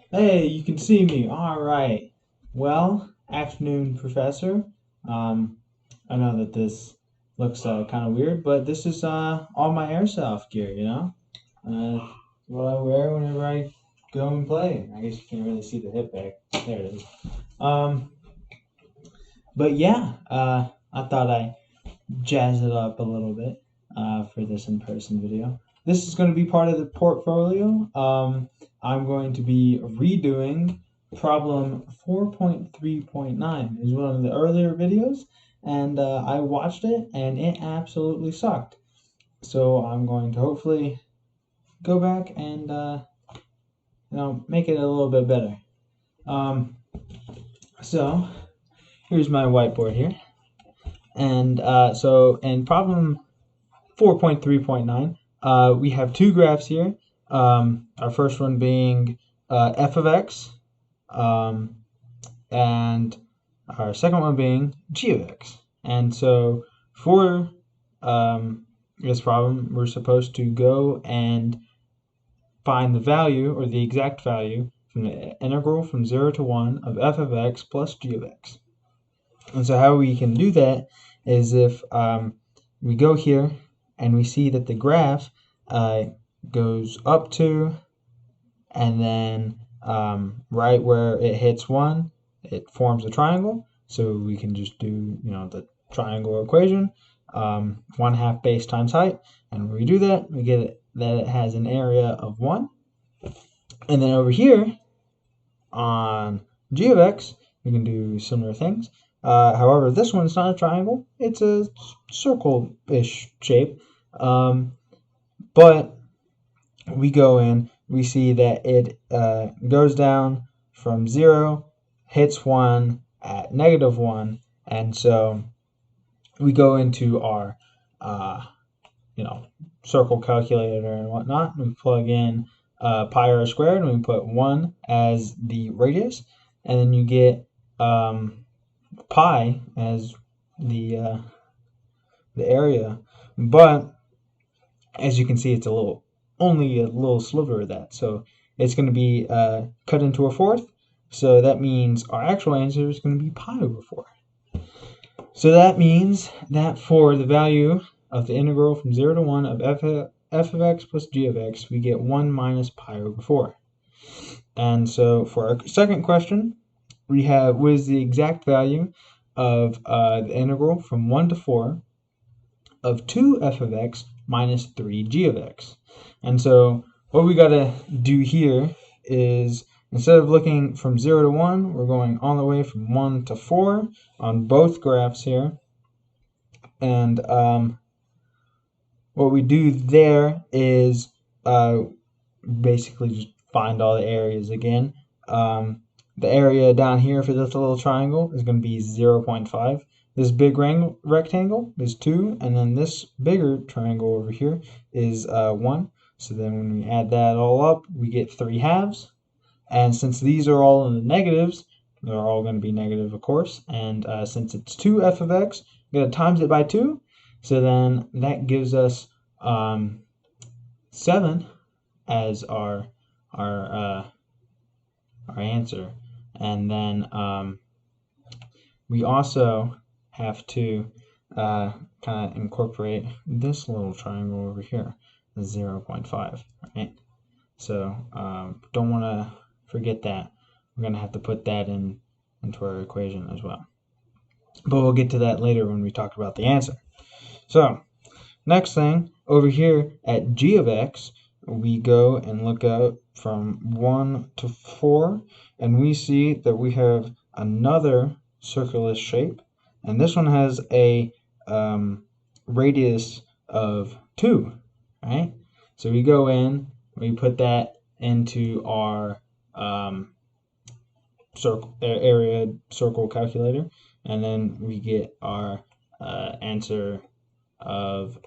Hey, you can see me. All right. Well, afternoon, Professor. Um, I know that this looks kind of weird, but this is all my airsoft gear. What I wear whenever I go and play. I guess you can't really see the hip bag. There it is. Um, but yeah, I thought I jazz it up a little bit for this in-person video. This is going to be part of the portfolio. I'm going to be redoing problem 4.3.9. Is one of the earlier videos, and I watched it, and it absolutely sucked. So I'm going to hopefully go back and make it a little bit better. Um, so here's my whiteboard here, and so in problem 4.3.9. We have two graphs here. Our first one being f of x, um, and our second one being g of x. And so for this problem, we're supposed to go and find the value, or the exact value, from the integral from 0 to 1 of f of x plus g of x. And so how we can do that is if we go here and we see that the graph goes up to, and then right where it hits 1, it forms a triangle. So we can just do, the triangle equation, 1/2 base times height. And when we do that, we get that it has an area of 1. And then over here on g of x, we can do similar things. However, this one's not a triangle. It's a circle-ish shape. But we go in, we see that it goes down from 0, hits 1 at -1, and so we go into our circle calculator and whatnot, and we plug in pi r squared, and we put 1 as the radius, and then you get pi as the area. But as you can see, it's only a little sliver of that, so it's going to be cut into a fourth. So that means our actual answer is going to be pi over 4. So that means that for the value of the integral from 0 to 1 of f of x plus g of x, we get 1 minus pi over 4. And so for our second question, we have what is the exact value of the integral from 1 to 4 of 2f of x minus 3g of x. And so what we got to do here is, instead of looking from 0 to 1, we're going all the way from 1 to 4 on both graphs here. And what we do there is basically just find all the areas again. The area down here for this little triangle is going to be 0.5. This big rectangle is 2, and then this bigger triangle over here is 1. So then when we add that all up, we get 3 halves. And since these are all in the negatives, they're all going to be negative, of course. And since it's 2f of x, we're going to times it by 2. So then that gives us 7 as our answer. And then we also have to kind of incorporate this little triangle over here, the 0.5, right? So don't want to forget that. We're going to have to put that into our equation as well. But we'll get to that later when we talk about the answer. So next thing, over here at g of x, we go and look up from 1 to 4, and we see that we have another circular shape, and this one has a radius of 2, right? So we go in, we put that into our circle calculator, and then we get our answer of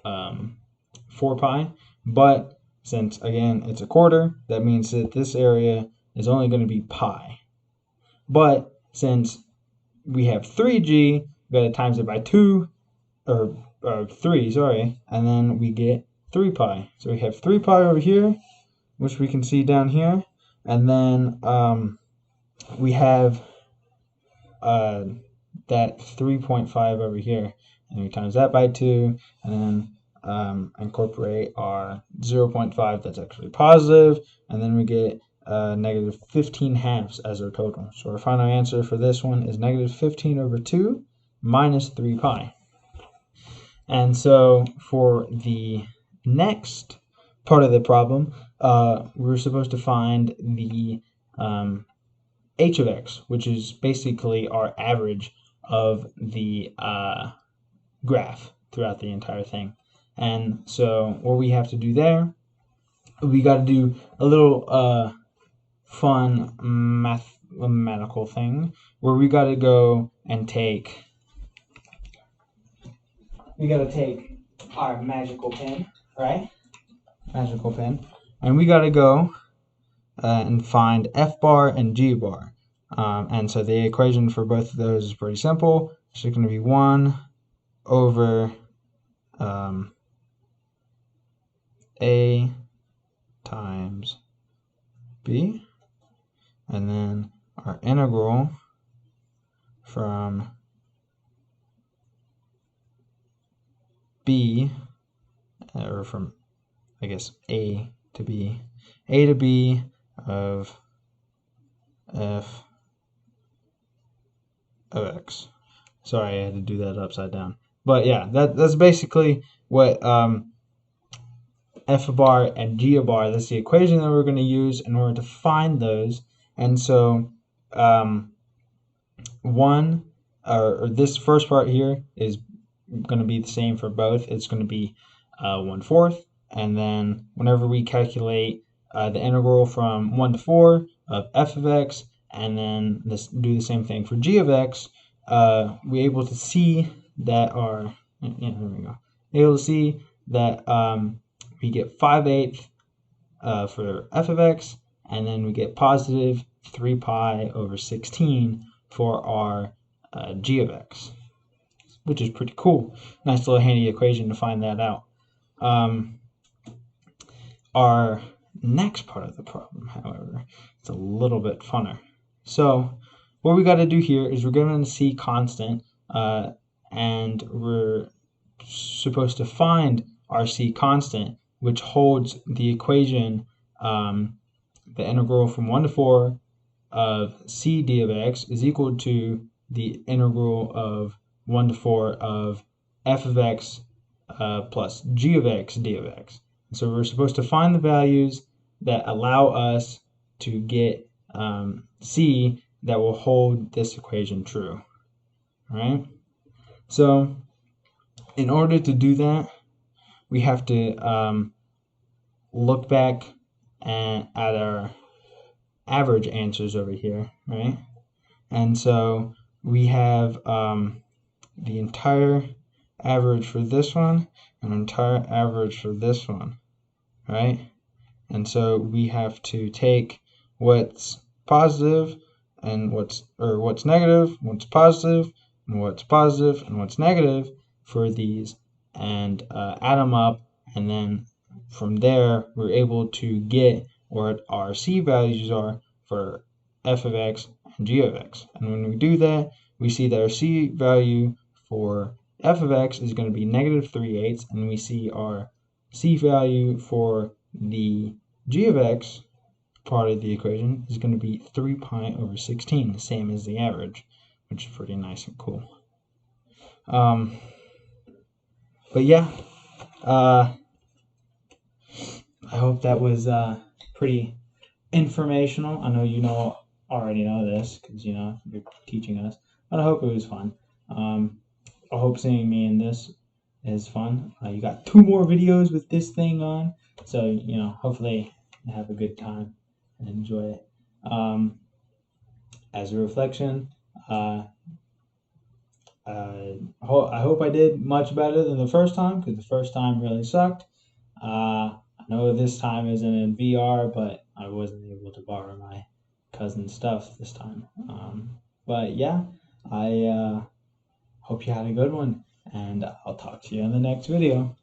4 pi. But since, again, it's a quarter, that means that this area is only going to be pi. But since we have 3g, we got to times it by 2, or 3, sorry, and then we get 3 pi. So we have 3 pi over here, which we can see down here, And then we have that 3.5 over here, and we times that by 2, and then incorporate our 0.5 that's actually positive, and then we get negative 15 halves as our total. So our final answer for this one is negative 15 over 2 minus 3 pi. And so for the next part of the problem, we're supposed to find the h of x, which is basically our average of the graph throughout the entire thing. And so what we have to do there, we got to do a little fun mathematical thing where we got to go and take our magical pen, right? Magical pen. And we got to go and find f bar and g bar. And so the equation for both of those is pretty simple. It's going to be 1 over a times b, and then our integral from b, or from, I guess, a to b of f of x. Sorry, I had to do that upside down. But yeah, that's basically what f bar and g bar, that's the equation that we're going to use in order to find those. And so this first part here is going to be the same for both. It's going to be 1/4, and then whenever we calculate the integral from 1 to 4 of f of x, and then do the same thing for g of x, we're able to see that we get 5/8 for f of x, and then we get positive 3 pi over 16 for our g of x, which is pretty cool. Nice little handy equation to find that out. Our next part of the problem, however, is a little bit funner. So what we got to do here is we're given a c constant, and we're supposed to find our c constant, which holds the equation, the integral from 1 to 4 of c d of x is equal to the integral of 1 to 4 of f of x plus g of x d of x. And so we're supposed to find the values that allow us to get c that will hold this equation true. All right? So in order to do that, we have to look back at our average answers over here, right? And so we have the entire average for this one and entire average for this one, right? And so we have to take what's positive and what's negative, what's positive, and what's positive, and what's negative for these, and add them up, and then from there we're able to get what our c values are for f of x and g of x. And when we do that, we see that our c value for f of x is going to be negative 3/8, and we see our c value for the g of x part of the equation is going to be 3 pi over 16, the same as the average, which is pretty nice and cool. But yeah, I hope that was pretty informational. I know you already know this because you're teaching us, but I hope it was fun. I hope seeing me in this is fun. You got 2 more videos with this thing on, so hopefully you have a good time and enjoy it. As a reflection, I hope I did much better than the first time, because the first time really sucked. I know this time isn't in VR, but I wasn't able to borrow my cousin's stuff this time. But yeah, I hope you had a good one, and I'll talk to you in the next video.